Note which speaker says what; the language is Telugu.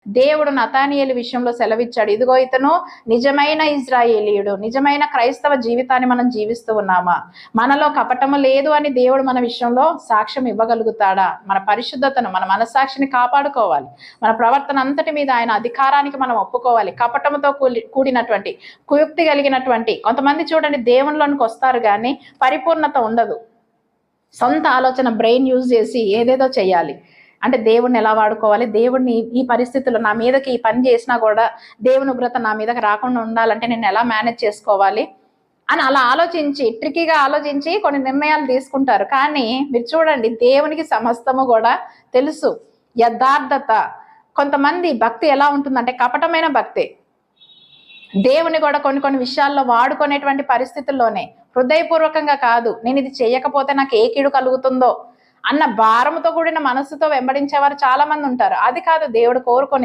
Speaker 1: దేవుడు నతానియేలు విషయంలో సెలవిచ్చాడు, ఇదిగో ఇతను నిజమైన ఇజ్రాయేలీయుడు, నిజమైన క్రైస్తవ జీవితాన్ని మనం జీవిస్తూ ఉన్నామా, మనలో కపటము లేదు అని దేవుడు మన విషయంలో సాక్ష్యం ఇవ్వగలుగుతాడా? మన పరిశుద్ధతను, మన మనస్సాక్షిని కాపాడుకోవాలి. మన ప్రవర్తన అంతటి మీద ఆయన అధికారానికి మనం ఒప్పుకోవాలి. కపటముతో కూడినటువంటి, కుయుక్తి కలిగినటువంటి కొంతమంది చూడండి దేవునిలోనికి వస్తారు కానీ పరిపూర్ణత ఉండదు. సొంత ఆలోచన, బ్రెయిన్ యూజ్ చేసి ఏదేదో చేయాలి. అంటే దేవుణ్ణి ఎలా వాడుకోవాలి, దేవుడిని ఈ పరిస్థితుల్లో నా మీదకి ఈ పని చేసినా కూడా దేవుని ఉగ్రత నా మీదకి రాకుండా ఉండాలంటే నేను ఎలా మేనేజ్ చేసుకోవాలి అని అలా ఆలోచించి, ట్రికీగా ఆలోచించి కొన్ని నిర్ణయాలు తీసుకుంటారు. కానీ మీరు చూడండి, దేవునికి సమస్తము కూడా తెలుసు. యథార్థత, కొంతమంది భక్తి ఎలా ఉంటుందంటే కపటమైన భక్తే. దేవుని కూడా కొన్ని విషయాల్లో వాడుకునేటువంటి పరిస్థితుల్లోనే, హృదయపూర్వకంగా కాదు, నేను ఇది చేయకపోతే నాకు ఏ కీడు కలుగుతుందో అన్న భారముతో కూడిన మనస్సుతో వెంబడించేవారు చాలా మంది ఉంటారు. అది కాదు దేవుడు కోరుకునే.